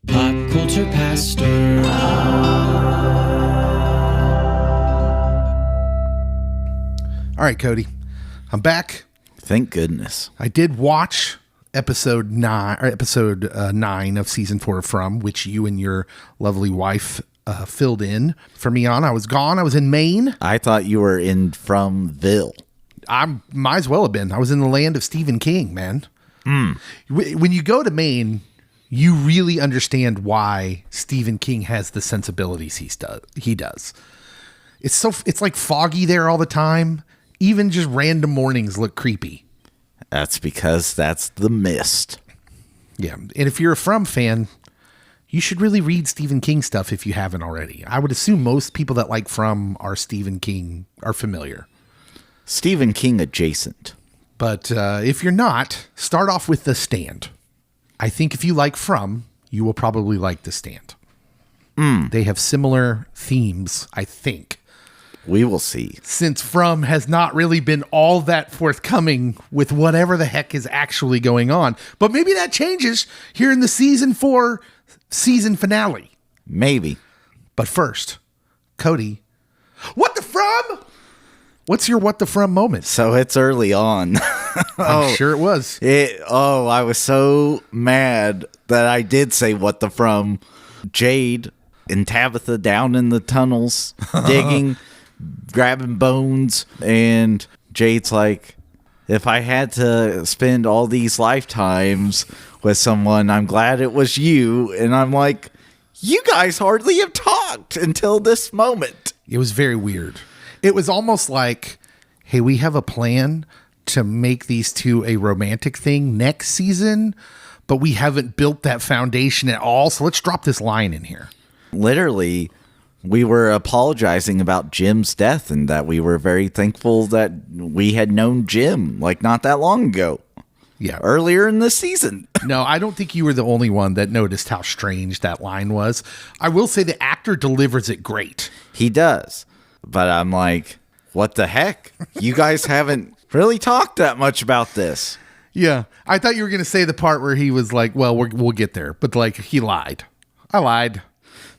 Pop Culture Pastor. All right, Cody, I'm back. Thank goodness. I did watch episode 9 of season 4 of From, which you and your lovely wife filled in for me on. I was gone. I was in Maine. I thought you were in Fromville. I might as well have been. I was in the land of Stephen King, man. When you go to Maine, you really understand why Stephen King has the sensibilities he does. It's like foggy there all the time. Even just random mornings look creepy. That's because that's the mist. Yeah. And if you're a From fan, you should really read Stephen King stuff if you haven't already. I would assume most people that like From are Stephen King are familiar. Stephen King adjacent. But if you're not, start off with The Stand. I think if you like From, you will probably like The Stand. They have similar themes, I think. We will see. Since From has not really been all that forthcoming with whatever the heck is actually going on. But maybe that changes here in the season 4 season finale. Maybe. But first, Cody, what the From? What's your what the From moment? So it's early on. I'm sure it was. I was so mad that I did say what the From. Jade and Tabitha down in the tunnels digging, grabbing bones, and Jade's like, if I had to spend all these lifetimes with someone, I'm glad it was you. And I'm like, you guys hardly have talked until this moment. It was very weird. It was almost like, hey, we have a plan to make these two a romantic thing next season, but we haven't built that foundation at all. So let's drop this line in here. Literally, we were apologizing about Jim's death and that we were very thankful that we had known Jim like not that long ago. Yeah. Earlier in the season. No, I don't think you were the only one that noticed how strange that line was. I will say the actor delivers it great. He does. But I'm like, what the heck? You guys haven't really talked that much about this. Yeah. I thought you were going to say the part where he was like, well, we'll get there. But like, he lied. I lied.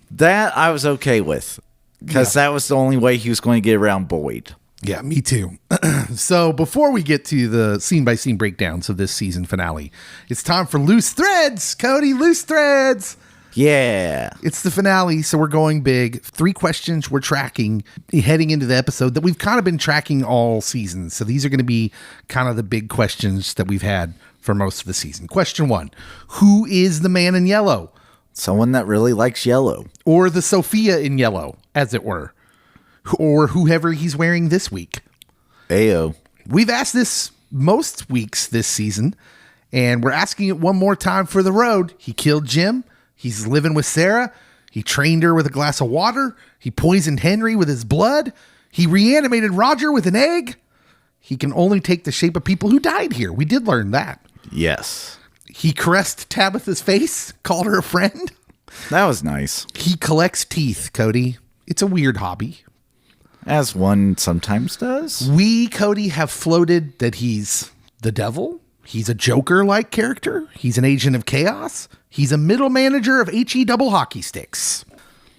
That I was okay with. Because that was the only way he was going to get around Boyd. Yeah, me too. So before we get to the scene-by-scene breakdowns of this season finale, it's time for Loose Threads. Cody, Loose Threads. Yeah. It's the finale, so we're going big. 3 questions we're tracking heading into the episode that we've kind of been tracking all season. So these are going to be kind of the big questions that we've had for most of the season. Question 1, who is the man in yellow? Someone that really likes yellow. Or the Sophia in yellow, as it were. Or whoever he's wearing this week. Ayo. We've asked this most weeks this season, and we're asking it one more time for the road. He killed Jim. He's living with Sarah. He trained her with a glass of water. He poisoned Henry with his blood. He reanimated Roger with an egg. He can only take the shape of people who died here. We did learn that. Yes. He caressed Tabitha's face, called her a friend. That was nice. He collects teeth, Cody. It's a weird hobby. As one sometimes does. We, Cody, have floated that he's the devil. He's a Joker-like character. He's an agent of chaos. He's a middle manager of HE double hockey sticks.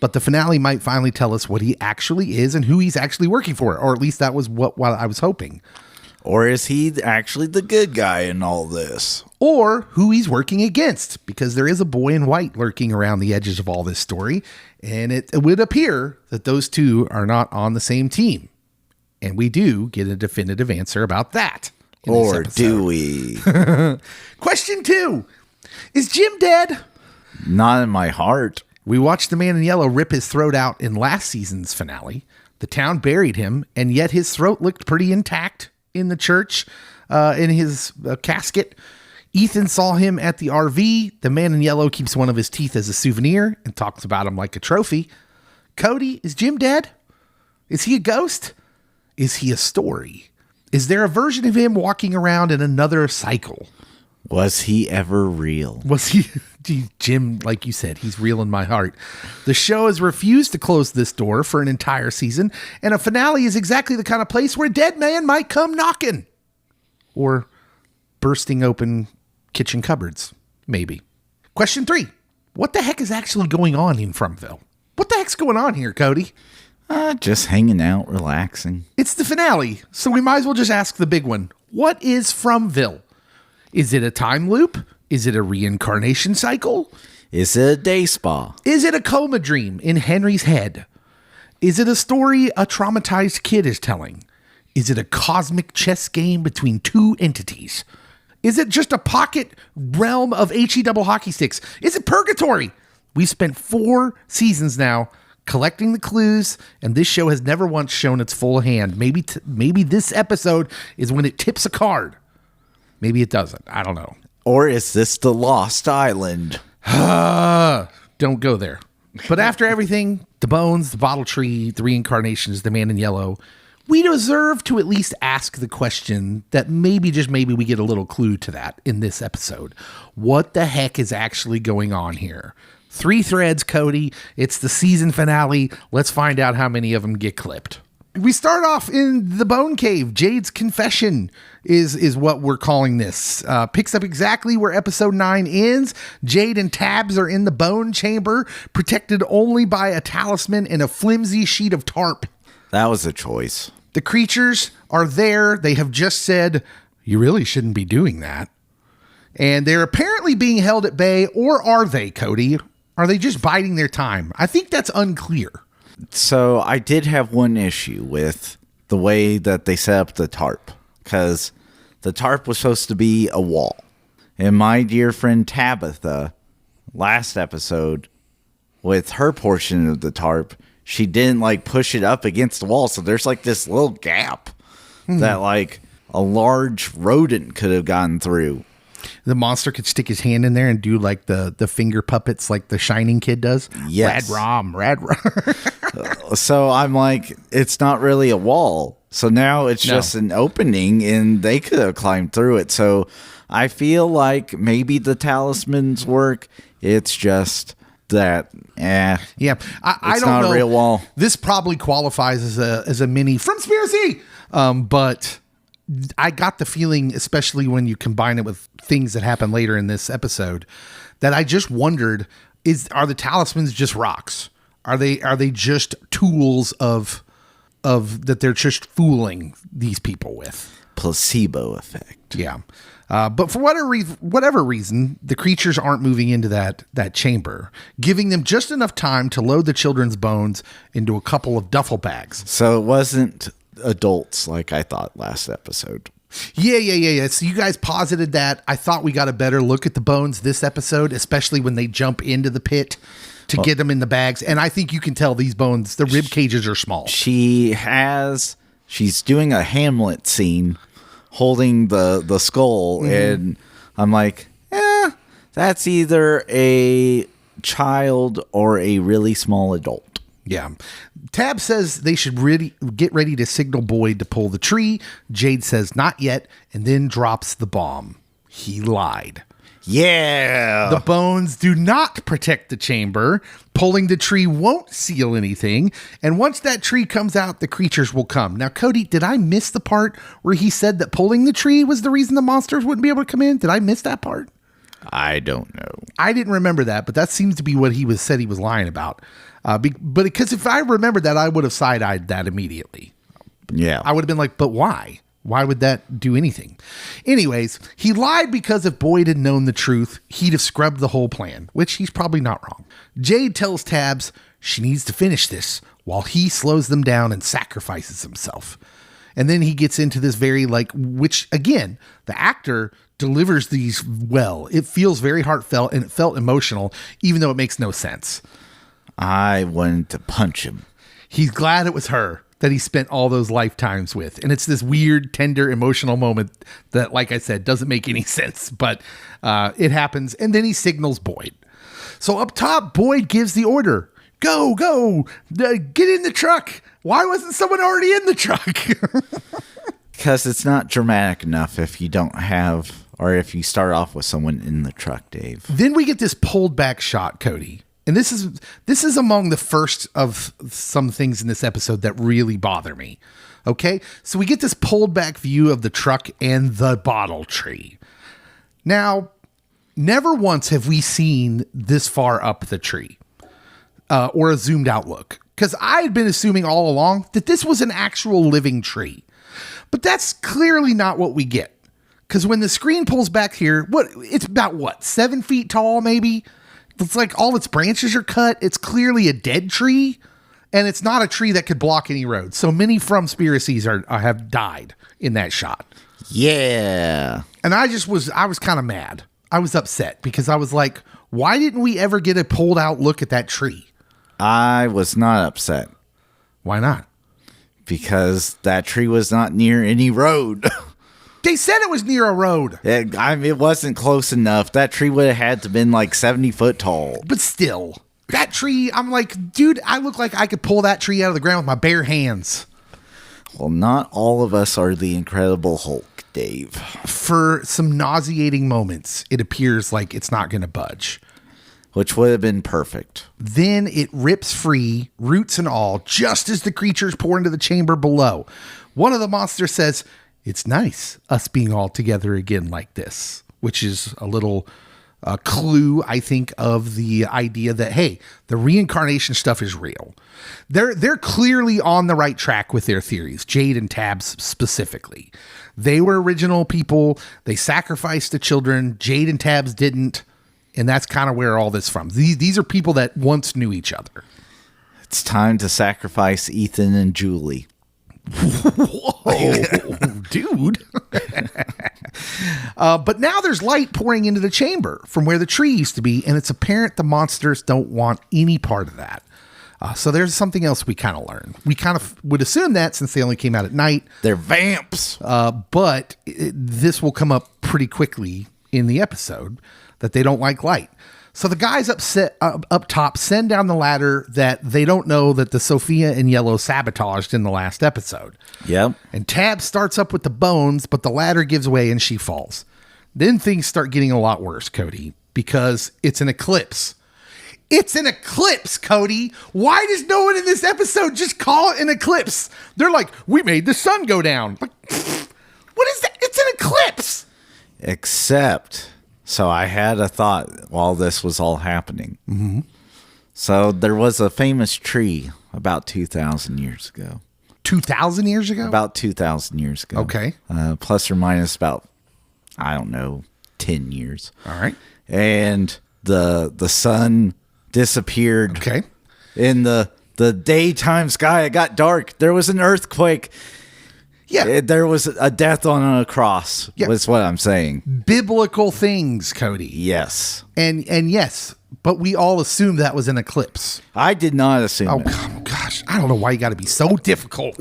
But the finale might finally tell us what he actually is and who he's actually working for. Or at least that was what I was hoping. Or is he actually the good guy in all this? Or who he's working against. Because there is a boy in white lurking around the edges of all this story. And it would appear that those two are not on the same team. And we do get a definitive answer about that. Or do we? Question 2. Is Jim dead? Not in my heart. We watched the man in yellow rip his throat out in last season's finale. The town buried him, and yet his throat looked pretty intact in the church, in his casket. Ethan saw him at the RV. The man in yellow keeps one of his teeth as a souvenir and talks about him like a trophy. Cody, is Jim dead? Is he a ghost? Is he a story? Is there a version of him walking around in another cycle? Was he ever real? Was he? Jim, like you said, he's real in my heart. The show has refused to close this door for an entire season, and a finale is exactly the kind of place where a dead man might come knocking. Or bursting open kitchen cupboards, maybe. Question 3. what the heck is actually going on in Fromville? What the heck's going on here, Cody? Just hanging out, relaxing. It's the finale, so we might as well just ask the big one. What is Fromville? Is it a time loop? Is it a reincarnation cycle? Is it a day spa? Is it a coma dream in Henry's head? Is it a story a traumatized kid is telling? Is it a cosmic chess game between two entities? Is it just a pocket realm of HE double hockey sticks? Is it purgatory? We've spent 4 seasons now collecting the clues, and this show has never once shown its full hand. Maybe this episode is when it tips a card. Maybe it doesn't. I don't know. Or is this the Lost Island? Don't go there. But after everything, the bones, the bottle tree, the reincarnations, the man in yellow, we deserve to at least ask the question that maybe, just maybe, we get a little clue to that in this episode. What the heck is actually going on here? 3 threads, Cody. It's the season finale. Let's find out how many of them get clipped. We start off in the Bone Cave. Jade's confession is what we're calling this. Picks up exactly where episode 9 ends. Jade and Tabs are in the bone chamber, protected only by a talisman and a flimsy sheet of tarp. That was a choice. The creatures are there. They have just said, you really shouldn't be doing that. And they're apparently being held at bay, or are they, Cody? Are they just biding their time? I think that's unclear. So I did have one issue with the way that they set up the tarp, because the tarp was supposed to be a wall. And my dear friend Tabitha, last episode, with her portion of the tarp, she didn't like push it up against the wall. So there's like this little gap that like a large rodent could have gotten through. The monster could stick his hand in there and do like the finger puppets like the Shining Kid does. Yes. Rad rom. So I'm like, it's not really a wall. So now it's just an opening and they could have climbed through it. So I feel like maybe the talismans work. It's just that, yeah, I don't not know. A real wall. This probably qualifies as a mini Fromspiracy, but I got the feeling, especially when you combine it with things that happen later in this episode, that I just wondered: are the talismans just rocks? Are they just tools of that they're just fooling these people with? Placebo effect. Yeah. But for whatever reason, the creatures aren't moving into that chamber, giving them just enough time to load the children's bones into a couple of duffel bags. So it wasn't adults like I thought last episode. Yeah. So you guys posited that. I thought we got a better look at the bones this episode, especially when they jump into the pit to get them in the bags. And I think you can tell these bones, the rib cages are small. She's doing a Hamlet scene holding the skull, and I'm like, that's either a child or a really small adult. Yeah. Tab says they should really get ready to signal Boyd to pull the tree. Jade says not yet, and then drops the bomb. He lied. Yeah. The bones do not protect the chamber. Pulling the tree won't seal anything. And once that tree comes out, the creatures will come. Now, Cody, did I miss the part where he said that pulling the tree was the reason the monsters wouldn't be able to come in? Did I miss that part? I don't know. I didn't remember that, but that seems to be what he said he was lying about. But because if I remembered that, I would have side-eyed that immediately. Yeah. I would have been like, but why? Why would that do anything? Anyways, he lied because if Boyd had known the truth, he'd have scrubbed the whole plan, which he's probably not wrong. Jade tells Tabs she needs to finish this while he slows them down and sacrifices himself. And then he gets into this very which again, the actor delivers these well. It feels very heartfelt and it felt emotional, even though it makes no sense. I wanted to punch him. He's glad it was her that he spent all those lifetimes with. And it's this weird, tender, emotional moment that, like I said, doesn't make any sense, but it happens. And then he signals Boyd. So up top, Boyd gives the order. Go, get in the truck. Why wasn't someone already in the truck? Because it's not dramatic enough if you don't have, or if you start off with someone in the truck, Dave. Then we get this pulled back shot, Cody. And this is among the first of some things in this episode that really bother me. Okay? So we get this pulled back view of the truck and the bottle tree. Now, Never once have we seen this far up the tree or a zoomed out look. Because I had been assuming all along that this was an actual living tree. But that's clearly not what we get. Because when the screen pulls back here, it's about 7 feet tall, maybe? It's like all its branches are cut. It's clearly a dead tree. And it's not a tree that could block any road. So many Fromspiracies have died in that shot. Yeah. And I was kind of mad. I was upset because I was like, why didn't we ever get a pulled out look at that tree? I was not upset. Why not? Because that tree was not near any road. They said it was near a road. It wasn't close enough. That tree would have had to been like 70 foot tall. But still, that tree, I'm like, dude, I look like I could pull that tree out of the ground with my bare hands. Well, not all of us are the Incredible Hulk, Dave. For some nauseating moments, it appears like it's not going to budge. Which would have been perfect. Then it rips free, roots and all, just as the creatures pour into the chamber below. One of the monsters says, "It's nice, us being all together again like this," which is a little clue, I think, of the idea that, hey, the reincarnation stuff is real. They're clearly on the right track with their theories, Jade and Tabs specifically. They were original people. They sacrificed the children. Jade and Tabs didn't. And that's kind of where all this from. These are people that once knew each other. It's time to sacrifice Ethan and Julie. Whoa, dude. But now there's light pouring into the chamber from where the tree used to be, and it's apparent the monsters don't want any part of that. So there's something else we kind of learned. We kind of would assume that since they only came out at night. They're vamps. But this will come up pretty quickly in the episode that they don't like light. So the guys up top send down the ladder that they don't know that the Sophia in Yellow sabotaged in the last episode. Yep. And Tab starts up with the bones, but the ladder gives way and she falls. Then things start getting a lot worse, Cody, because it's an eclipse. It's an eclipse, Cody. Why does no one in this episode just call it an eclipse? They're like, we made the sun go down. Like, what is that? It's an eclipse. Except... So I had a thought while this was all happening. Mm-hmm. So there was a famous tree about 2,000 years ago. 2,000 years ago? About 2,000 years ago. Okay. Plus or minus about, 10 years. All right. And the sun disappeared. Okay. In the daytime sky, it got dark. There was an earthquake. Yeah, there was a death on a cross. Yeah. Was what I'm saying. Biblical things, Cody. Yes, and yes, but we all assumed that was an eclipse. I did not assume. Oh gosh, I don't know why you got to be so difficult.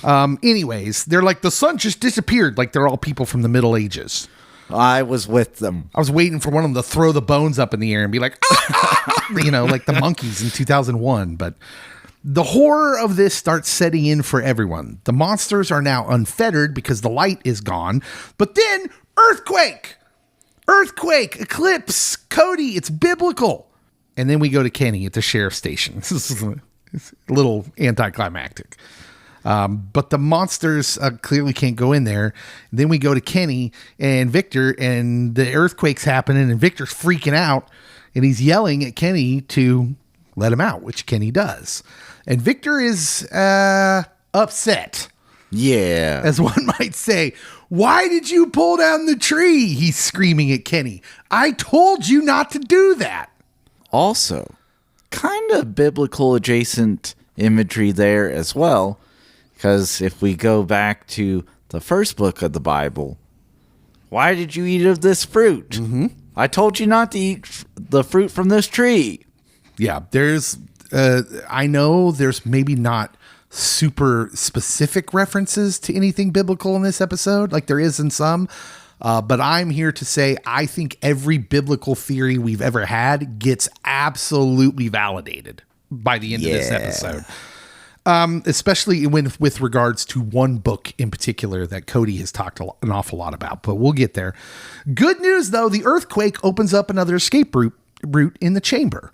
Anyways, they're like the sun just disappeared, like they're all people from the Middle Ages. I was with them. I was waiting for one of them to throw the bones up in the air and be like, like the monkeys in 2001, but. The horror of this starts setting in for everyone. The monsters are now unfettered because the light is gone. But then, earthquake, eclipse, Cody, it's biblical. And then we go to Kenny at the sheriff's station. This is a little anticlimactic. But the monsters clearly can't go in there. And then we go to Kenny and Victor, and the earthquake's happening, and Victor's freaking out. And he's yelling at Kenny to let him out, which Kenny does. And Victor is upset. Yeah. As one might say. Why did you pull down the tree? He's screaming at Kenny. I told you not to do that. Also, kind of biblical adjacent imagery there as well. Because if we go back to the first book of the Bible, why did you eat of this fruit? Mm-hmm. I told you not to eat the fruit from this tree. Yeah, there's... I know there's maybe not super specific references to anything biblical in this episode, like there is in some, but I'm here to say I think every biblical theory we've ever had gets absolutely validated by the end of this episode. Especially with regards to one book in particular that Cody has talked an awful lot about, but we'll get there. Good news, though, the earthquake opens up another escape route in the chamber.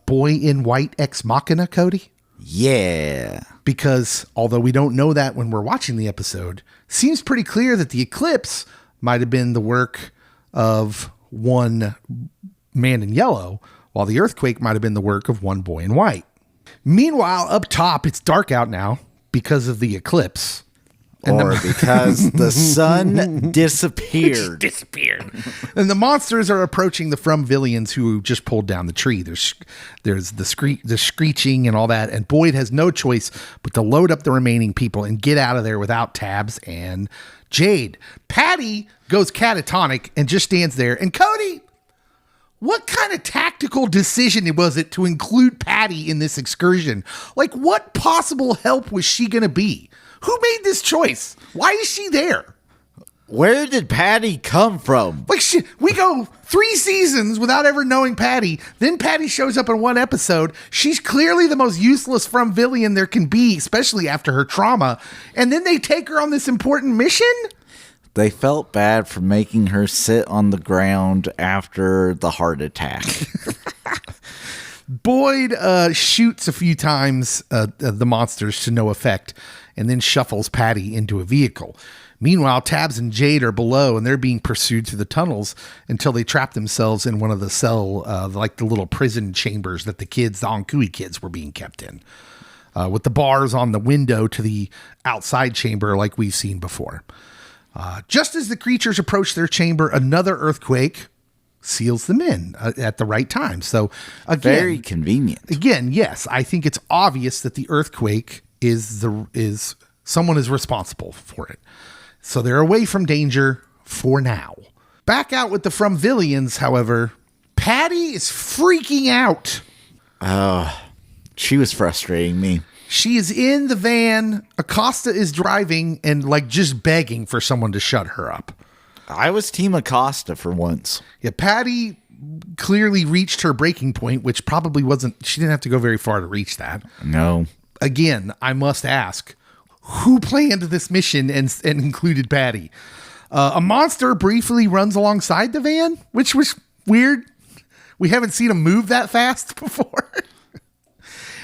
Boy in white ex machina, Cody? Yeah. Because although we don't know that when we're watching the episode, seems pretty clear that the eclipse might have been the work of one man in yellow, while the earthquake might have been the work of one boy in white. Meanwhile, up top, it's dark out now because of the eclipse. Because the sun disappeared. And the monsters are approaching the Fromvillians who just pulled down the tree. There's the screeching and all that. And Boyd has no choice but to load up the remaining people and get out of there without Tabs and Jade. Patty goes catatonic and just stands there. And Cody, what kind of tactical decision was it to include Patty in this excursion? Like, what possible help was she going to be? Who made this choice? Why is she there? Where did Patty come from? Like, we go 3 seasons without ever knowing Patty. Then Patty shows up in one episode. She's clearly the most useless Fromvillian there can be, especially after her trauma. And then they take her on this important mission? They felt bad for making her sit on the ground after the heart attack. Boyd shoots a few times the monsters to no effect and then shuffles Patty into a vehicle. Meanwhile, Tabs and Jade are below and they're being pursued through the tunnels until they trap themselves in one of the cell, like the little prison chambers that the Onkui kids were being kept in, with the bars on the window to the outside chamber like we've seen before. Just as the creatures approach their chamber, another earthquake seals them in at the right time. So again, very convenient. Again, yes, I think it's obvious that the earthquake is someone is responsible for it. So they're away from danger for now. Back out with the Fromvillians, however, Patty is freaking out. She was frustrating me. She is in the van. Acosta is driving and like just begging for someone to shut her up. I was Team Acosta for once. Yeah, Patty clearly reached her breaking point, which probably wasn't, she didn't have to go very far to reach that. No. Again, I must ask, who planned this mission and included Patty? A monster briefly runs alongside the van, which was weird. We haven't seen him move that fast before.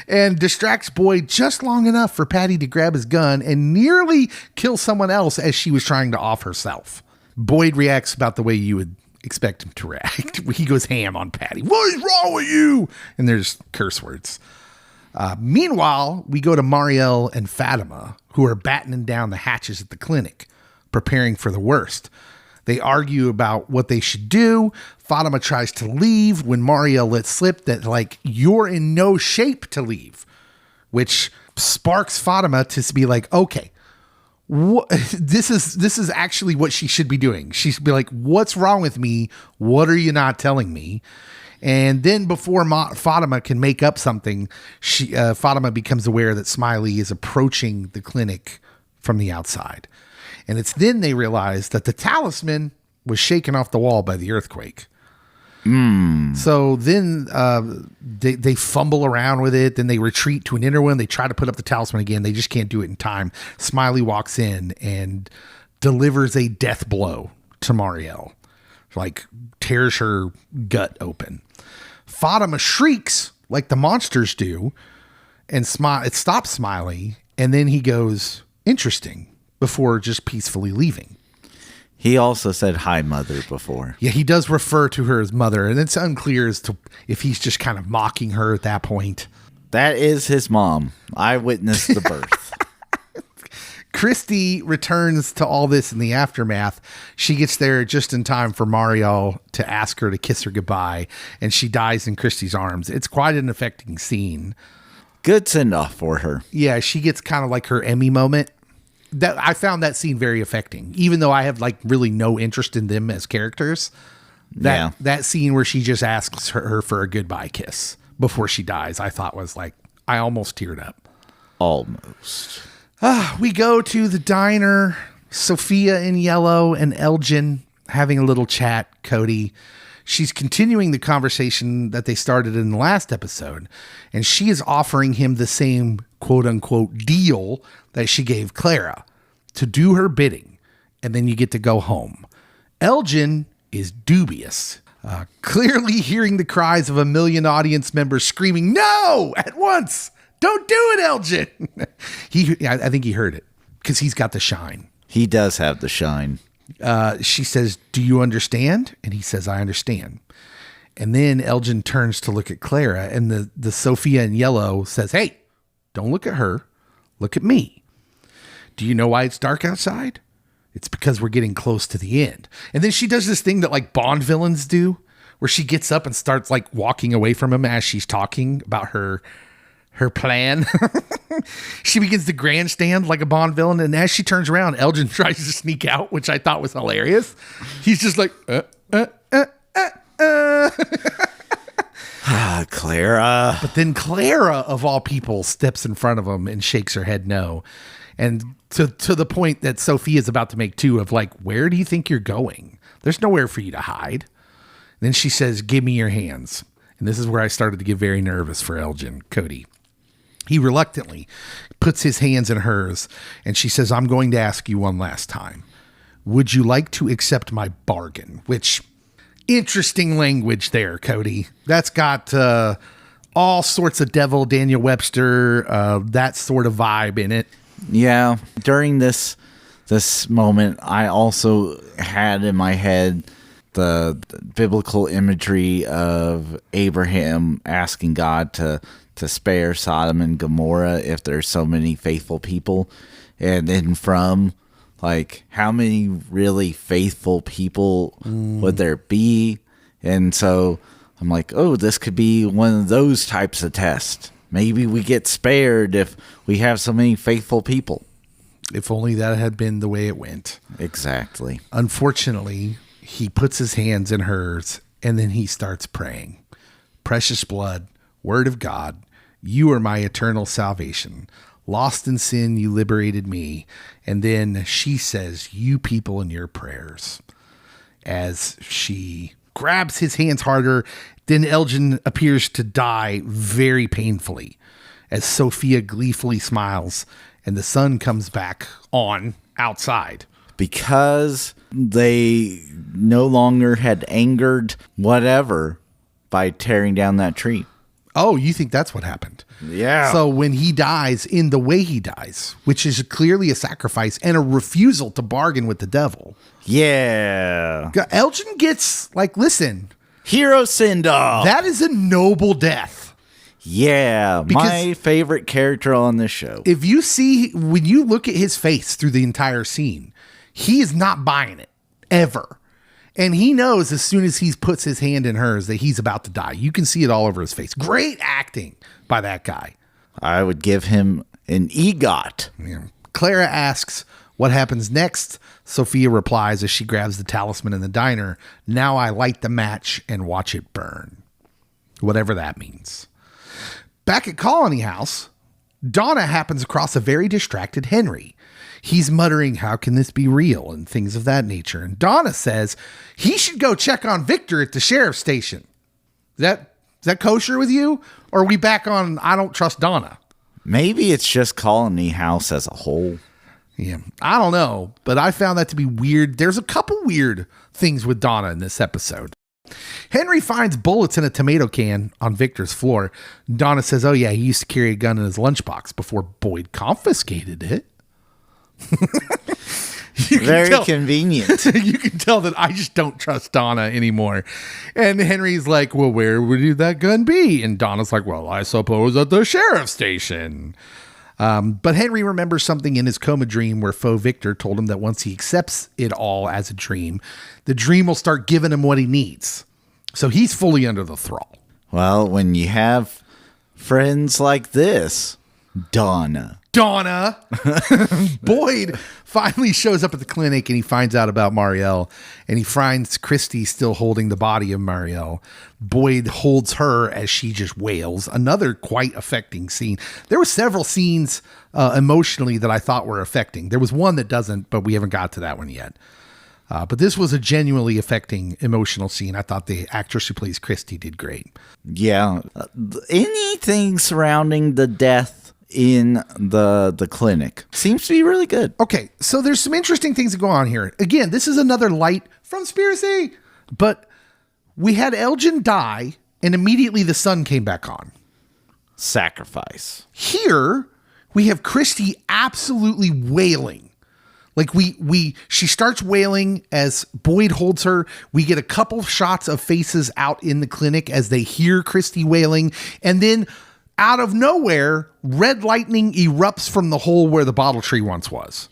And distracts Boyd just long enough for Patty to grab his gun and nearly kill someone else as she was trying to off herself. Boyd reacts about the way you would expect him to react. He goes ham on Patty. What is wrong with you? And there's curse words. Meanwhile, we go to Marielle and Fatima, who are battening down the hatches at the clinic, preparing for the worst. They argue about what they should do. Fatima tries to leave when Marielle lets slip that, like, you're in no shape to leave, which sparks Fatima to be like, okay, this is actually what she should be doing. She should be like, what's wrong with me? What are you not telling me? And then before Fatima can make up something, Fatima becomes aware that Smiley is approaching the clinic from the outside. And it's then they realize that the talisman was shaken off the wall by the earthquake. So then they fumble around with it. Then they retreat to an inner one. They try to put up the talisman again. They just can't do it in time. Smiley walks in and delivers a death blow to Marielle. Like tears her gut open. Fatima shrieks like the monsters do, and it stops Smiley, and then he goes, interesting, before just peacefully leaving. He also said hi, mother, before. Yeah, he does refer to her as mother, and it's unclear as to if he's just kind of mocking her at that point. That is his mom. I witnessed the birth. Christy returns to all this in the aftermath. She gets there just in time for Marielle to ask her to kiss her goodbye, and she dies in Christy's arms. It's quite an affecting scene. Good send-off for her. Yeah, she gets kind of like her Emmy moment. That I found that scene very affecting, even though I have like really no interest in them as characters. That scene where she just asks her for a goodbye kiss before she dies, I thought was like, I almost teared up. Almost. We go to the diner. Sophia in Yellow and Elgin having a little chat. Cody, she's continuing the conversation that they started in the last episode, and she is offering him the same quote unquote deal that she gave Clara, to do her bidding, and then you get to go home. Elgin is dubious, clearly hearing the cries of a million audience members screaming, "No!" at once. Don't do it, Elgin. I think he heard it because he's got the shine. He does have the shine. She says, do you understand? And he says, I understand. And then Elgin turns to look at Clara, and the Sophia in Yellow says, hey, don't look at her. Look at me. Do you know why it's dark outside? It's because we're getting close to the end. And then she does this thing that like Bond villains do, where she gets up and starts like walking away from him as she's talking about her plan. She begins to grandstand like a Bond villain. And as she turns around, Elgin tries to sneak out, which I thought was hilarious. He's just like, Clara. But then Clara, of all people, steps in front of him and shakes her head no. And to the point that Sophia's about to make too, of like, where do you think you're going? There's nowhere for you to hide. And then she says, give me your hands. And this is where I started to get very nervous for Elgin, Cody. He reluctantly puts his hands in hers, and she says, I'm going to ask you one last time. Would you like to accept my bargain? Which, interesting language there, Cody. That's got all sorts of devil, Daniel Webster, that sort of vibe in it. Yeah. During this moment, I also had in my head the biblical imagery of Abraham asking God to spare Sodom and Gomorrah if there's so many faithful people. And then from like, how many really faithful people would there be? And so I'm like, oh, this could be one of those types of tests. Maybe we get spared if we have so many faithful people. If only that had been the way it went. Exactly. Unfortunately, he puts his hands in hers, and then he starts praying. Precious blood, word of God, you are my eternal salvation. Lost in sin, you liberated me. And then she says, you people in your prayers. As she grabs his hands harder, then Elgin appears to die very painfully as Sophia gleefully smiles and the sun comes back on outside. Because they no longer had angered whatever by tearing down that tree. Oh, you think that's what happened? Yeah. So when he dies in the way he dies, which is clearly a sacrifice and a refusal to bargain with the devil. Yeah. Elgin gets like, listen. Hero send-off. That is a noble death. Yeah. My favorite character on this show. If you see, when you look at his face through the entire scene, he is not buying it ever. And he knows as soon as he puts his hand in hers that he's about to die. You can see it all over his face. Great acting by that guy. I would give him an EGOT. Yeah. Clara asks what happens next. Sophia replies as she grabs the talisman in the diner. Now I light the match and watch it burn. Whatever that means. Back at Colony House, Donna happens across a very distracted Henry. He's muttering, how can this be real? And things of that nature. And Donna says he should go check on Victor at the sheriff's station. Is that kosher with you? Or are we back on I don't trust Donna? Maybe it's just Colony House as a whole. Yeah, I don't know. But I found that to be weird. There's a couple weird things with Donna in this episode. Henry finds bullets in a tomato can on Victor's floor. Donna says, oh yeah, he used to carry a gun in his lunchbox before Boyd confiscated it. Very convenient. You can tell that I just don't trust Donna anymore. And Henry's like, well, where would that gun be? And Donna's like, well, I suppose at the sheriff's station. But Henry remembers something in his coma dream where Faux Victor told him that once he accepts it all as a dream, the dream will start giving him what he needs. So he's fully under the thrall. Well, when you have friends like this, Donna. Boyd finally shows up at the clinic and he finds out about Marielle, and he finds Christy still holding the body of Marielle. Boyd holds her as she just wails. Another quite affecting scene. There were several scenes emotionally that I thought were affecting. There was one that doesn't, but we haven't got to that one yet. But this was a genuinely affecting emotional scene. I thought the actress who plays Christy did great. Yeah. Anything surrounding the death in the clinic seems to be really good. Okay, so there's some interesting things that go on here. Again, this is another light Fromspiracy, but we had Elgin die and immediately the sun came back on. Sacrifice. Here, we have Christy absolutely wailing. Like she starts wailing as Boyd holds her. We get a couple shots of faces out in the clinic as they hear Christy wailing. And then out of nowhere, red lightning erupts from the hole where the bottle tree once was.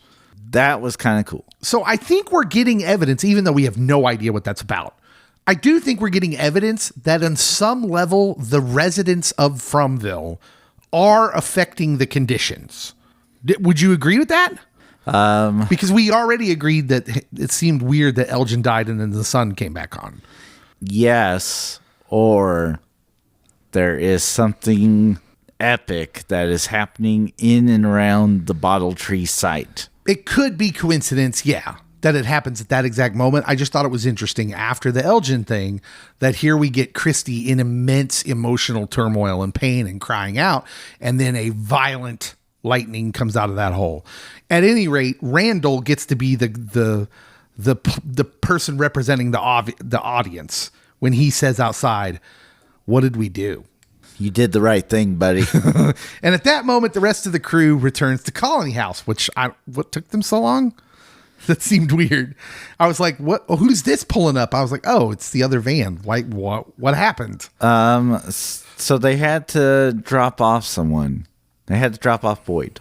That was kind of cool. So I think we're getting evidence, even though we have no idea what that's about. I do think we're getting evidence that on some level, the residents of Fromville are affecting the conditions. Would you agree with that? Because we already agreed that it seemed weird that Elgin died and then the sun came back on. Yes, or there is something epic that is happening in and around the bottle tree site. It could be coincidence, yeah, that it happens at that exact moment. I just thought it was interesting after the Elgin thing that here we get Christy in immense emotional turmoil and pain and crying out, and then a violent lightning comes out of that hole. At any rate, Randall gets to be the person representing the audience when he says outside, "What did we do?" You did the right thing, buddy. And at that moment, the rest of the crew returns to Colony House, what took them so long? That seemed weird. I was like, "What? Oh, who's this pulling up?" I was like, "Oh, it's the other van." Like, what happened? So they had to drop off someone. They had to drop off Boyd.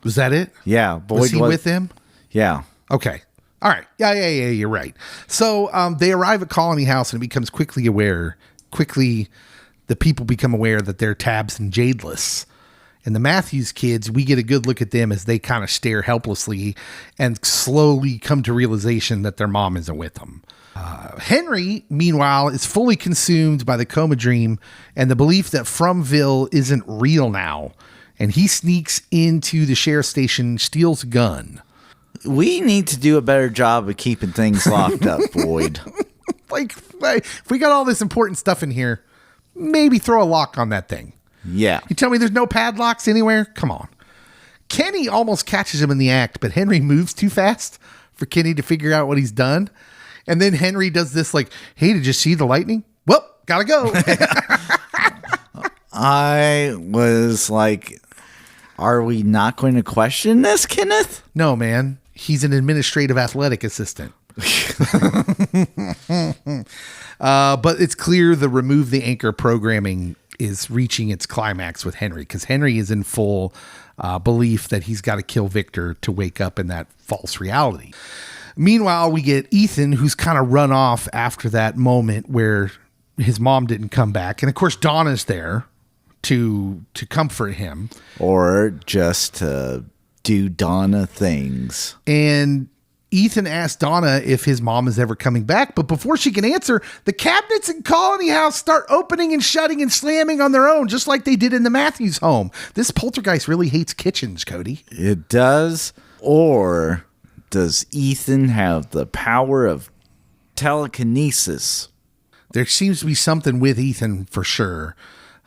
Was that it? Yeah. Boyd was he with him? Yeah. Okay. All right. Yeah, you're right. So they arrive at Colony House and it becomes quickly the people become aware that they're Tabs and Jadeless. And the Matthews kids, we get a good look at them as they kind of stare helplessly and slowly come to realization that their mom isn't with them. Henry, meanwhile, is fully consumed by the coma dream and the belief that Fromville isn't real now. And he sneaks into the sheriff's station, steals a gun. We need to do a better job of keeping things locked up, Boyd. Like, if we got all this important stuff in here, maybe throw a lock on that thing. Yeah. You tell me there's no padlocks anywhere? Come on. Kenny almost catches him in the act, but Henry moves too fast for Kenny to figure out what he's done. And then Henry does this like, "Hey, did you see the lightning? Well, gotta go." I was like, are we not going to question this, Kenneth? No, man. He's an administrative athletic assistant. But it's clear the remove the anchor programming is reaching its climax with Henry because Henry is in full belief that he's got to kill Victor to wake up in that false reality. Meanwhile, we get Ethan, who's kind of run off after that moment where his mom didn't come back. And of course, Donna's there to comfort him. Or just to do Donna things. And Ethan asks Donna if his mom is ever coming back, but before she can answer, the cabinets in Colony House start opening and shutting and slamming on their own, just like they did in the Matthews home. This poltergeist really hates kitchens, Cody. It does. Or does Ethan have the power of telekinesis? There seems to be something with Ethan for sure.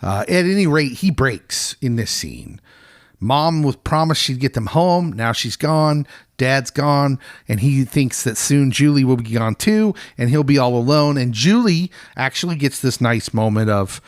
At any rate, he breaks in this scene. Mom was promised she'd get them home. Now she's gone. Dad's gone. And he thinks that soon Julie will be gone too. And he'll be all alone. And Julie actually gets this nice moment of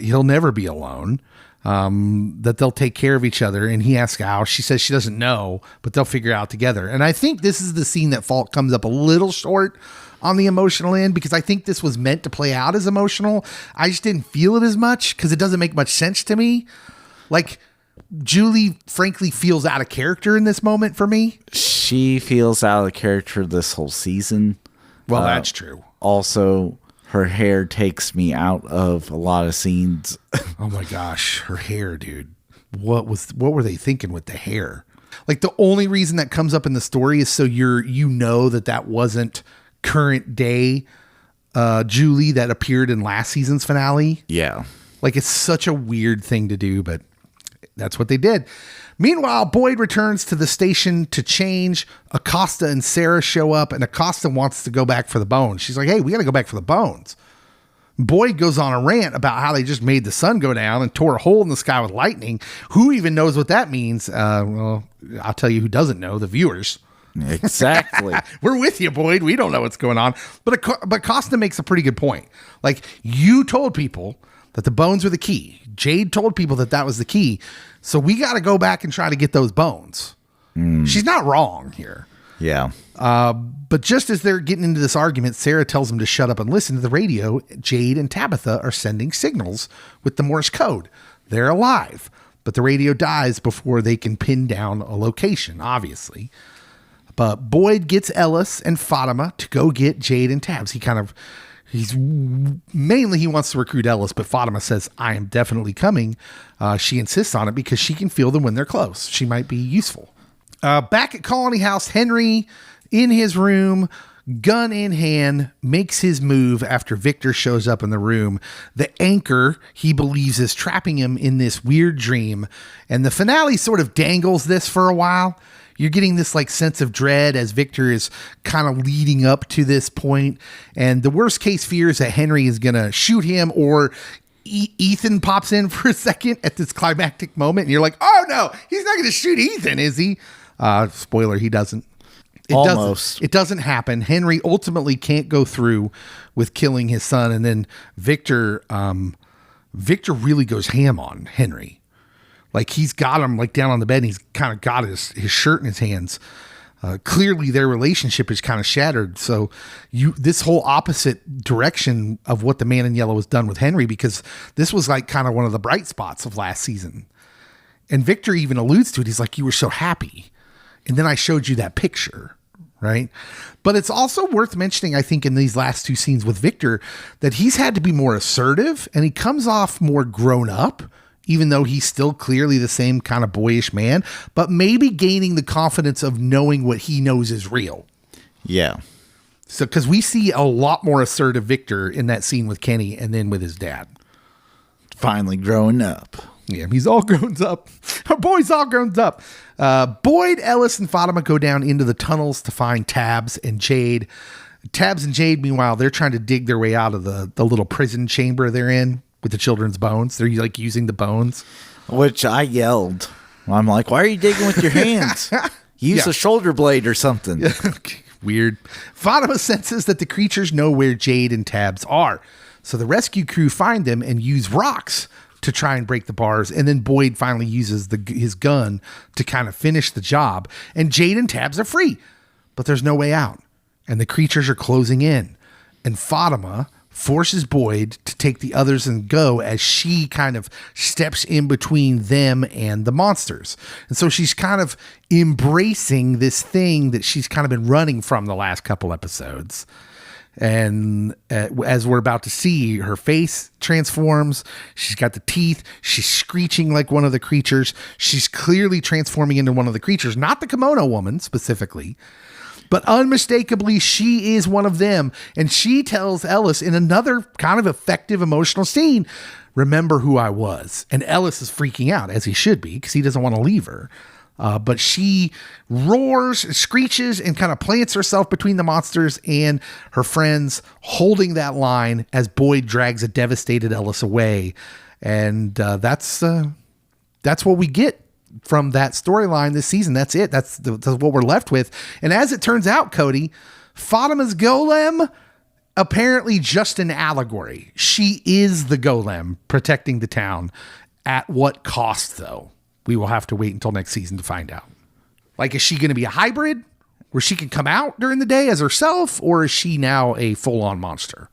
he'll never be alone. That they'll take care of each other. And he asks how. She says she doesn't know, but they'll figure it out together. And I think this is the scene that Falk comes up a little short on the emotional end, because I think this was meant to play out as emotional. I just didn't feel it as much because it doesn't make much sense to me. Like, Julie, frankly, feels out of character in this moment for me. She feels out of character this whole season. Well, that's true. Also, her hair takes me out of a lot of scenes. Oh my gosh, her hair, dude. What were they thinking with the hair? Like, the only reason that comes up in the story is so you know that wasn't current day Julie that appeared in last season's finale. Yeah. Like, it's such a weird thing to do, but that's what they did. Meanwhile, Boyd returns to the station to change. Acosta and Sarah show up, and Acosta wants to go back for the bones. She's like, "Hey, we got to go back for the bones." Boyd goes on a rant about how they just made the sun go down and tore a hole in the sky with lightning. Who even knows what that means? Well, I'll tell you who doesn't know, the viewers. Exactly. We're with you, Boyd. We don't know what's going on. But Acosta makes a pretty good point. Like, you told people that the bones were the key. Jade told people that was the key. So we got to go back and try to get those bones. She's not wrong here. Yeah. But just as they're getting into this argument, Sarah tells them to shut up and listen to the radio. Jade and Tabitha are sending signals with the Morse code. They're alive, but the radio dies before they can pin down a location, obviously. But Boyd gets Ellis and Fatima to go get Jade and Tabs. He wants to recruit Ellis, but Fatima says, I am definitely coming. She insists on it because she can feel them when they're close. She might be useful. Back at Colony House, Henry in his room, gun in hand, makes his move after Victor shows up in the room. The anchor, he believes, is trapping him in this weird dream. And the finale sort of dangles this for a while. You're getting this like sense of dread as Victor is kind of leading up to this point. And the worst case fear is that Henry is going to shoot him, or Ethan pops in for a second at this climactic moment. And you're like, oh no, he's not going to shoot Ethan, is he? Spoiler, he doesn't. It doesn't happen. Henry ultimately can't go through with killing his son. And then Victor really goes ham on Henry. Like, he's got him like down on the bed and he's kind of got his shirt in his hands. Clearly their relationship is kind of shattered. So this whole opposite direction of what the Man in Yellow has done with Henry, because this was like kind of one of the bright spots of last season. And Victor even alludes to it. He's like, you were so happy. And then I showed you that picture, right? But it's also worth mentioning, I think, in these last two scenes with Victor, that he's had to be more assertive and he comes off more grown up, even though he's still clearly the same kind of boyish man, but maybe gaining the confidence of knowing what he knows is real. Yeah. So, because we see a lot more assertive Victor in that scene with Kenny and then with his dad. Finally growing up. Yeah, he's all grown up. Our boy's all grown up. Boyd, Ellis, and Fatima go down into the tunnels to find Tabs and Jade. Tabs and Jade, meanwhile, they're trying to dig their way out of the little prison chamber they're in with the children's bones. They're like using the bones. Which I yelled. I'm like, why are you digging with your hands? Use a shoulder blade or something. Weird. Fatima senses that the creatures know where Jade and Tabs are. So the rescue crew find them and use rocks to try and break the bars. And then Boyd finally uses his gun to kind of finish the job. And Jade and Tabs are free, but there's no way out. And the creatures are closing in. And Fatima forces Boyd to take the others and go as she kind of steps in between them and the monsters. And so she's kind of embracing this thing that she's kind of been running from the last couple episodes. And as we're about to see, her face transforms. She's got the teeth. She's screeching like one of the creatures. She's clearly transforming into one of the creatures, not the kimono woman specifically, but unmistakably she is one of them. And she tells Ellis in another kind of effective emotional scene, remember who I was. And Ellis is freaking out, as he should be, because he doesn't want to leave her. But she roars, screeches, and kind of plants herself between the monsters and her friends, holding that line as Boyd drags a devastated Ellis away. And that's what we get from that storyline this season. That's it. That's what we're left with. And as it turns out, Cody, Fatima's golem, apparently just an allegory. She is the golem protecting the town. At what cost, though? We will have to wait until next season to find out. Like, is she going to be a hybrid where she can come out during the day as herself, or is she now a full-on monster?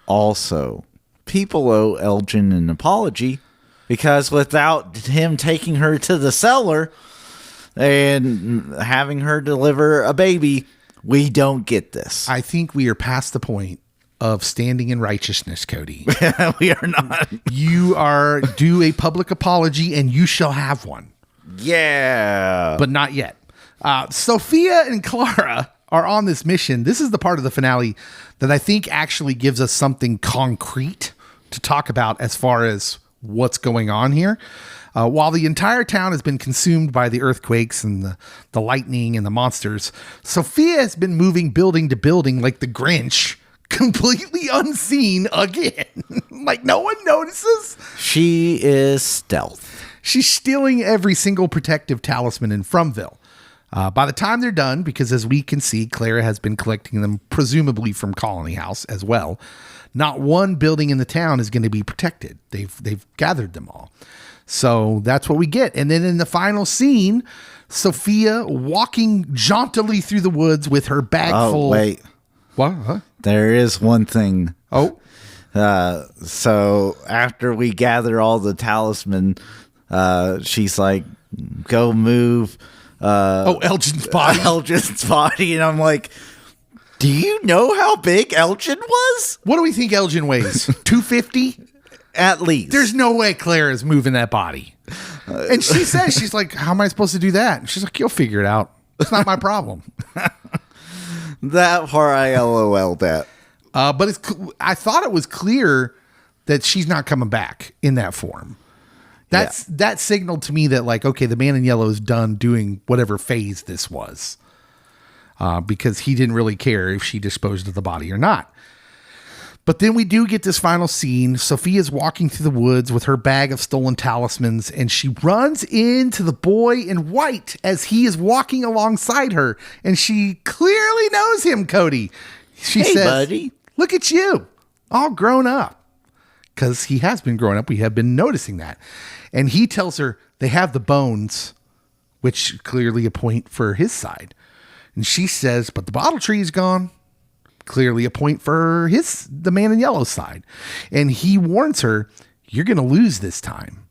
Also, people owe Elgin an apology because without him taking her to the cellar and having her deliver a baby, we don't get this. I think we are past the point of standing in righteousness, Cody. We are not. You are due a public apology, and you shall have one. Yeah. But not yet. Sophia and Clara are on this mission. This is the part of the finale that I think actually gives us something concrete to talk about as far as what's going on here. While the entire town has been consumed by the earthquakes and the lightning and the monsters, Sophia has been moving building to building like the Grinch, completely unseen again. Like, no one notices. She is stealth. She's stealing every single protective talisman in Fromville. By the time they're done, because as we can see, Clara has been collecting them presumably from Colony House as well. Not one building in the town is going to be protected. They've gathered them all. So that's what we get. And then in the final scene, Sophia walking jauntily through the woods with her bag full. Oh, wait. What? Huh? There is one thing. Oh. So after we gather all the talisman, she's like, go move. Elgin's body. Elgin's body. And I'm like, do you know how big Elgin was? What do we think Elgin weighs? 250? At least. There's no way Claire is moving that body. And she says, she's like, how am I supposed to do that? And she's like, you'll figure it out. It's not my problem. That part I LOL'd at. But I thought it was clear that she's not coming back in that form. That signaled to me that, like, okay, the man in yellow is done doing whatever phase this was. Because he didn't really care if she disposed of the body or not. But then we do get this final scene. Sophia's walking through the woods with her bag of stolen talismans, and she runs into the boy in white as he is walking alongside her. And she clearly knows him, Cody. She says, buddy, look at you, all grown up. Because he has been growing up. We have been noticing that. And he tells her they have the bones, which clearly a point for his side. And she says, but the bottle tree is gone. Clearly a point for the man in yellow side. And he warns her, you're going to lose this time.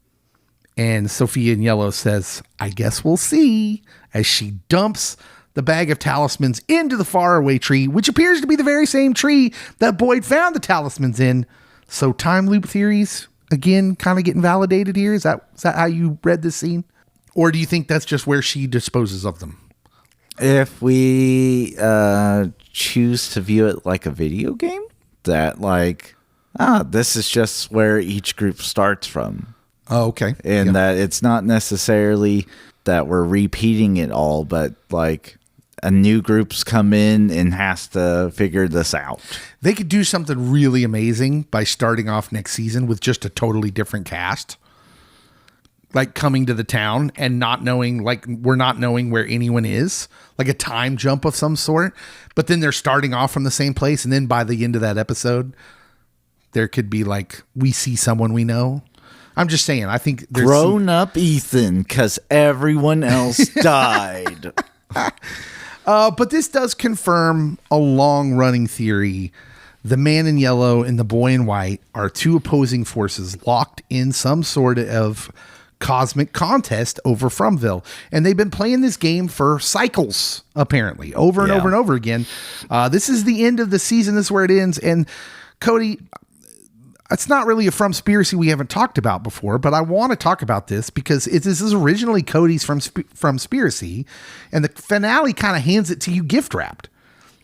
And Sophia in yellow says, I guess we'll see, as she dumps the bag of talismans into the faraway tree, which appears to be the very same tree that Boyd found the talismans in. So time loop theories, again, kind of getting validated here. Is that how you read this scene? Or do you think that's just where she disposes of them? If we choose to view it like a video game, that this is just where each group starts from. Oh, okay. And that it's not necessarily that we're repeating it all, but like a new group's come in and has to figure this out. They could do something really amazing by starting off next season with just a totally different cast. Like coming to the town and not knowing, like we're not knowing where anyone is, like a time jump of some sort, but then they're starting off from the same place. And then by the end of that episode, there could be like, we see someone we know. I'm just saying, I think there's grown up Ethan, because everyone else died. But this does confirm a long running theory. The man in yellow and the boy in white are two opposing forces locked in some sort of cosmic contest over Fromville. And they've been playing this game for cycles, apparently, over and over and over again. This is the end of the season. This is where it ends. And Cody, it's not really a Fromspiracy we haven't talked about before, but I want to talk about this because this is originally Cody's Fromspiracy, and the finale kind of hands it to you gift wrapped.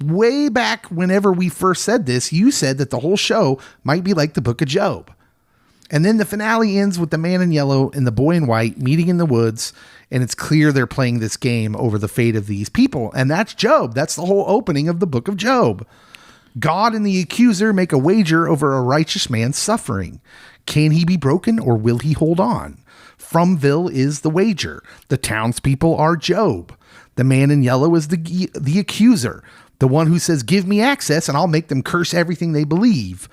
Way back whenever we first said this, you said that the whole show might be like the Book of Job. And then the finale ends with the man in yellow and the boy in white meeting in the woods. And it's clear they're playing this game over the fate of these people. And that's Job. That's the whole opening of the Book of Job. God and the accuser make a wager over a righteous man's suffering. Can he be broken or will he hold on? Fromville is the wager. The townspeople are Job. The man in yellow is the accuser. The one who says, give me access and I'll make them curse everything they believe.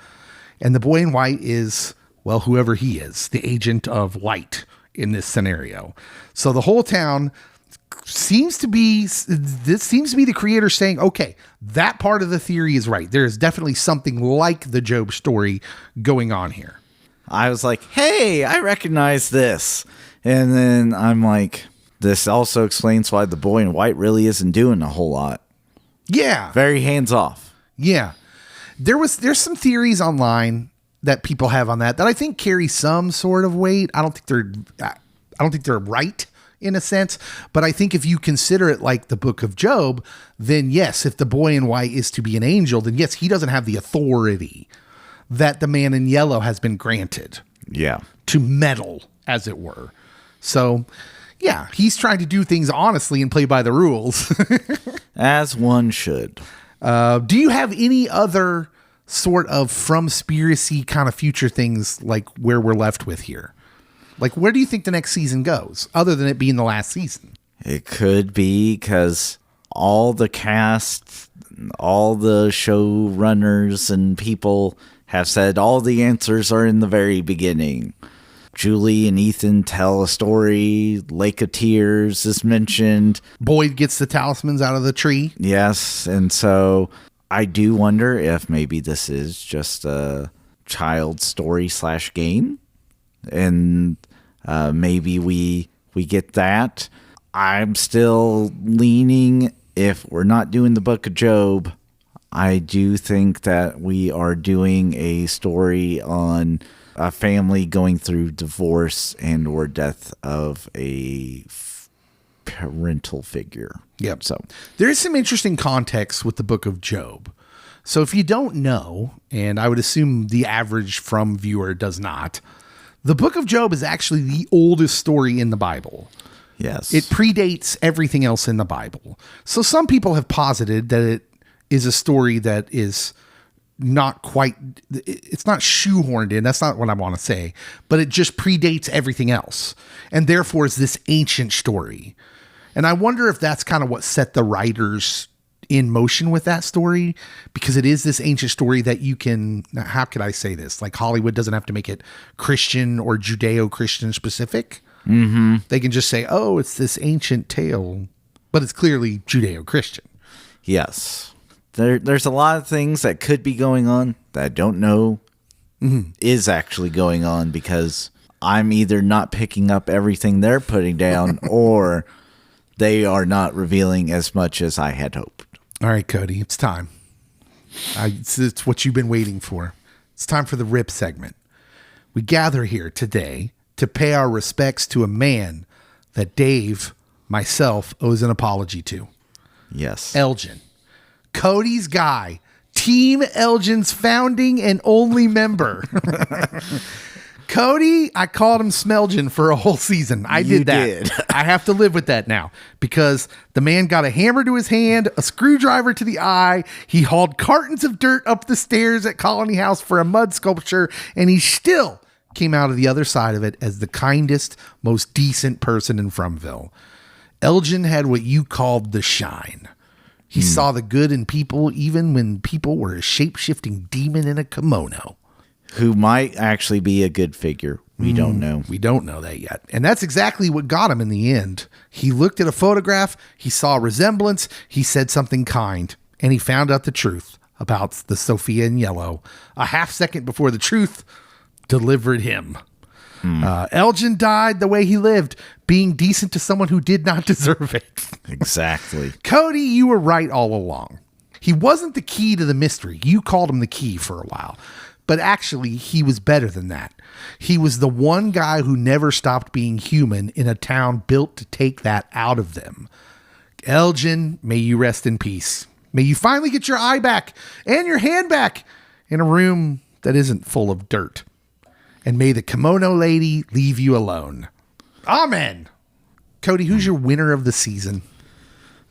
And the boy in white is, well, whoever he is, the agent of light in this scenario. So the whole town seems to be the creator saying, okay, that part of the theory is right. There is definitely something like the Job story going on here. I was like, hey, I recognize this. And then I'm like, this also explains why the boy in white really isn't doing a whole lot. Yeah. Very hands off. Yeah. There's some theories online that people have on that I think carry some sort of weight. I don't think they're right in a sense, but I think if you consider it like the Book of Job, then yes, if the boy in white is to be an angel, then yes, he doesn't have the authority that the man in yellow has been granted. Yeah. To meddle, as it were. So yeah, he's trying to do things honestly and play by the rules. As one should. Do you have any other sort of Fromspiracy kind of future things like where we're left with here? Like, where do you think the next season goes other than it being the last season? It could be because all the cast, all the showrunners and people have said all the answers are in the very beginning. Julie and Ethan tell a story. Lake of Tears is mentioned. Boyd gets the talismans out of the tree. Yes, and so I do wonder if maybe this is just a child story / game, and maybe we get that. I'm still leaning, if we're not doing the Book of Job, I do think that we are doing a story on a family going through divorce and or death of a parental figure. Yep. So there is some interesting context with the Book of Job. So if you don't know, and I would assume the average From viewer does not, the Book of Job is actually the oldest story in the Bible. yes, It predates everything else in the Bible. So some people have posited that it is a story that is not quite, it's not shoehorned in. That's not what I want to say, but it just predates everything else. And therefore is this ancient story. And I wonder if that's kind of what set the writers in motion with that story, because it is this ancient story that you can, how could I say this? Like Hollywood doesn't have to make it Christian or Judeo-Christian specific. Mm-hmm. They can just say, oh, it's this ancient tale, but it's clearly Judeo-Christian. yes. There's a lot of things that could be going on that I don't know is actually going on, because I'm either not picking up everything they're putting down or they are not revealing as much as I had hoped. All right, Cody, it's time. It's what you've been waiting for. It's time for the RIP segment. We gather here today to pay our respects to a man that Dave, myself, owes an apology to. Yes. Elgin. Cody's guy. Team Elgin's founding and only member. Cody, I called him Smelgin for a whole season. I You did that. did. I have to live with that now, because the man got a hammer to his hand, a screwdriver to the eye. He hauled cartons of dirt up the stairs at Colony House for a mud sculpture, and he still came out of the other side of it as the kindest, most decent person in Fromville. Elgin had what you called the shine. He saw the good in people, even when people were a shape-shifting demon in a kimono. Who might actually be a good figure. We don't know. We don't know that yet. And that's exactly what got him in the end. He looked at a photograph, he saw a resemblance, he said something kind, and he found out the truth about the Sophia in Yellow a half second before the truth delivered him. Elgin died the way he lived, being decent to someone who did not deserve it. Exactly. Cody, you were right all along. He wasn't the key to the mystery. You called him the key for a while. But actually, he was better than that. He was the one guy who never stopped being human in a town built to take that out of them. Elgin, may you rest in peace. May you finally get your eye back and your hand back in a room that isn't full of dirt. And may the kimono lady leave you alone. Amen. Cody, who's your winner of the season?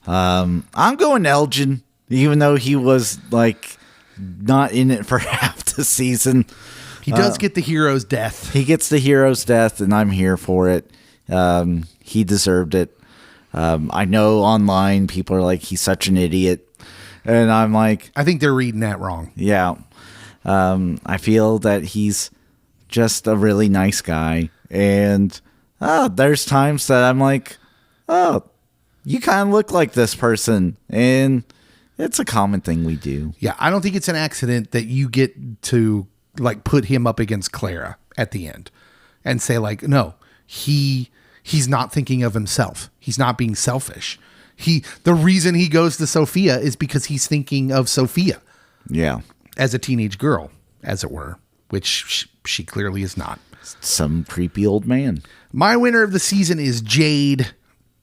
I'm going Elgin, even though he was like not in it for half the season. He does get the hero's death. He gets the hero's death, and I'm here for it. He deserved it. I know online people are like, he's such an idiot. And I'm like, I think they're reading that wrong. yeah. I feel that he's just a really nice guy. And there's times that I'm like, oh, you kind of look like this person. And it's a common thing we do. Yeah, I don't think it's an accident that you get to like put him up against Clara at the end and say like, no, he's not thinking of himself. He's not being selfish. The reason he goes to Sophia is because he's thinking of Sophia. Yeah. As a teenage girl, as it were, which she clearly is not. Some creepy old man. My winner of the season is Jade.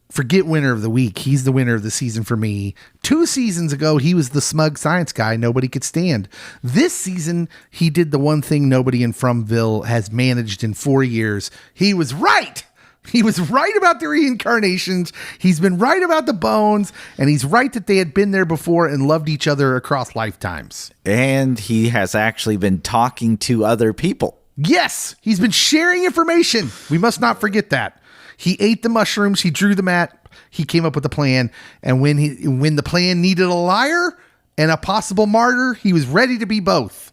Forget winner of the week. He's the winner of the season for me. 2 seasons ago, he was the smug science guy nobody could stand. This season, he did the one thing nobody in Fromville has managed in 4 years. He was right. He was right about the reincarnations. He's been right about the bones. And he's right that they had been there before and loved each other across lifetimes. And he has actually been talking to other people. Yes, he's been sharing information. We must not forget that. He ate the mushrooms. He drew the mat. he came up with the plan. And when the plan needed a liar and a possible martyr, he was ready to be both.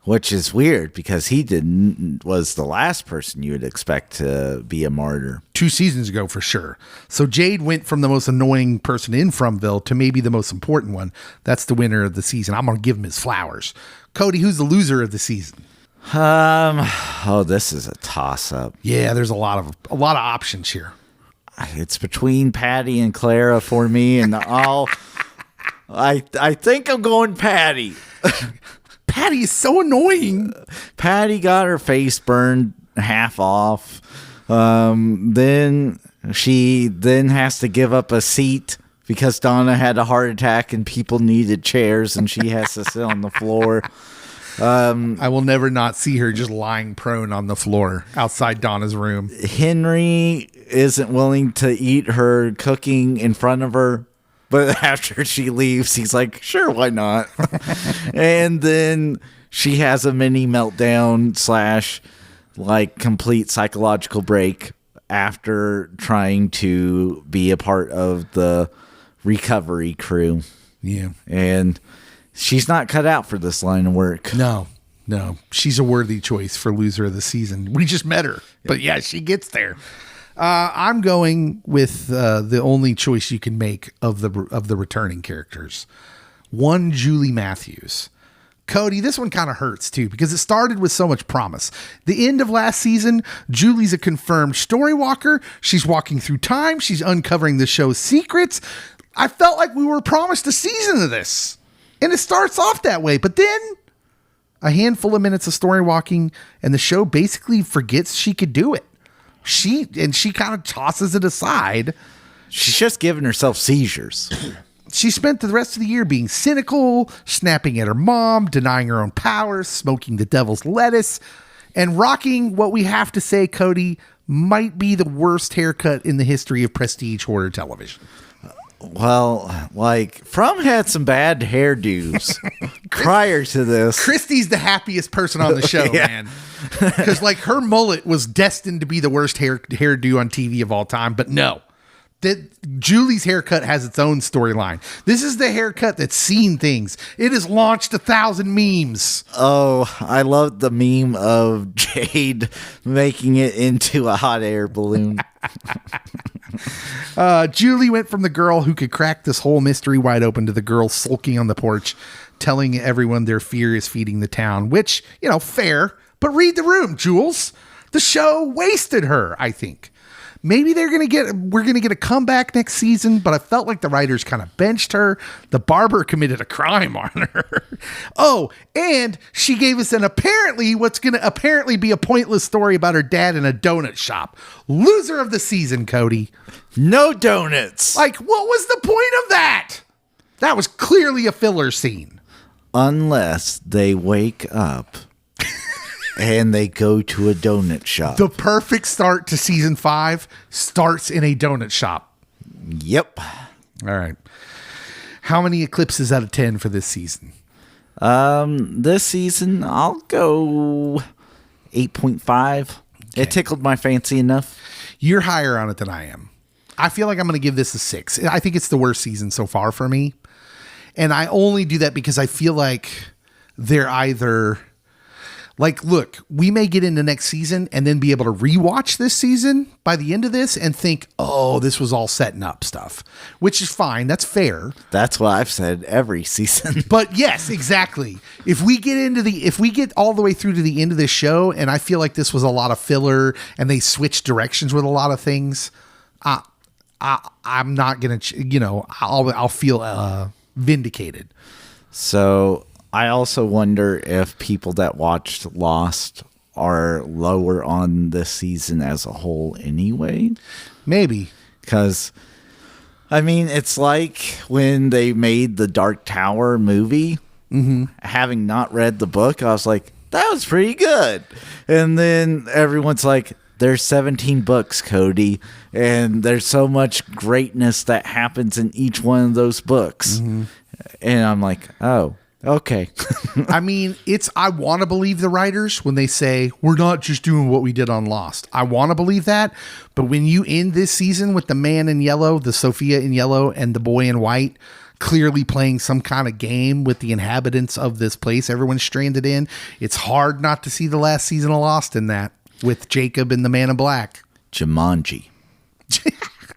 Which is weird because he was the last person you would expect to be a martyr. 2 seasons ago, for sure. So Jade went from the most annoying person in Fromville to maybe the most important one. That's the winner of the season. I'm going to give him his flowers. Cody, who's the loser of the season? This is a toss-up. Yeah, there's a lot of options here. It's between Patty and Clara for me, and I think I'm going Patty. Patty is so annoying. Patty got her face burned half off. Then she has to give up a seat because Donna had a heart attack and people needed chairs, and she has to sit on the floor. I will never not see her just lying prone on the floor outside Donna's room. Henry isn't willing to eat her cooking in front of her. But after she leaves, he's like, sure, why not? And then she has a mini meltdown / complete psychological break after trying to be a part of the recovery crew. Yeah. And she's not cut out for this line of work. No. She's a worthy choice for loser of the season. We just met her. But yeah, she gets there. I'm going with the only choice you can make of the returning characters. One, Julie Matthews. Cody, this one kind of hurts too because it started with so much promise. The end of last season, Julie's a confirmed story walker. She's walking through time. She's uncovering the show's secrets. I felt like we were promised a season of this. And it starts off that way. But then a handful of minutes of story walking and the show basically forgets she could do it. She kind of tosses it aside. She's just giving herself seizures. She spent the rest of the year being cynical, snapping at her mom, denying her own powers, smoking the devil's lettuce, and rocking what we have to say, Cody, might be the worst haircut in the history of prestige horror television. Well, From had some bad hairdos prior to this. Christy's the happiest person on the show, man. Because her mullet was destined to be the worst hairdo on TV of all time, but no. Julie's haircut has its own storyline. This is the haircut that's seen things. It has launched 1,000 memes. Oh, I love the meme of Jade making it into a hot air balloon. Julie went from the girl who could crack this whole mystery wide open to the girl sulking on the porch, telling everyone their fear is feeding the town, which, fair, but read the room, Jules. The show wasted her, I think. Maybe we're going to get a comeback next season, but I felt like the writers kind of benched her. The barber committed a crime on her. Oh, and she gave us what's going to apparently be a pointless story about her dad in a donut shop. Loser of the season, Cody. No donuts. What was the point of that? That was clearly a filler scene. Unless they wake up and they go to a donut shop. The perfect start to season 5 starts in a donut shop. Yep. All right. How many eclipses out of 10 for this season? This season, I'll go 8.5. Okay. It tickled my fancy enough. You're higher on it than I am. I feel like I'm going to give this a 6. I think it's the worst season so far for me. And I only do that because I feel like they're either... look, we may get into next season and then be able to rewatch this season by the end of this and think, oh, this was all setting up stuff, which is fine. That's fair. That's what I've said every season. But yes, exactly. If we get all the way through to the end of this show and I feel like this was a lot of filler and they switched directions with a lot of things, I'm not going to, I'll feel vindicated. So I also wonder if people that watched Lost are lower on this season as a whole anyway. Maybe. Because, it's like when they made the Dark Tower movie. Mm-hmm. Having not read the book, I was like, that was pretty good. And then everyone's like, there's 17 books, Cody. And there's so much greatness that happens in each one of those books. Mm-hmm. And I'm like, oh. Okay. I mean, I want to believe the writers when they say, we're not just doing what we did on Lost. I want to believe that. But when you end this season with the man in yellow, the Sophia in yellow, and the boy in white, clearly playing some kind of game with the inhabitants of this place everyone's stranded in, it's hard not to see the last season of Lost in that with Jacob and the man in black. Jumanji.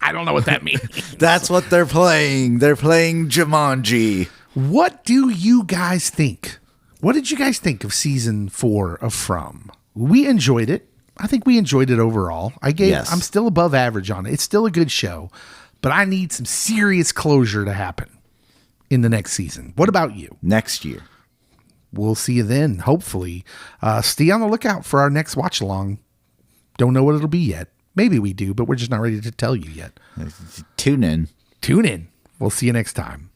I don't know what that means. That's what they're playing. They're playing Jumanji. What do you guys think? What did you guys think of season 4 of From? We enjoyed it. I think we enjoyed it overall. I'm still above average on it. It's still a good show, but I need some serious closure to happen in the next season. What about you? Next year. We'll see you then, hopefully. Stay on the lookout for our next watch along. Don't know what it'll be yet. Maybe we do, but we're just not ready to tell you yet. Tune in. Tune in. We'll see you next time.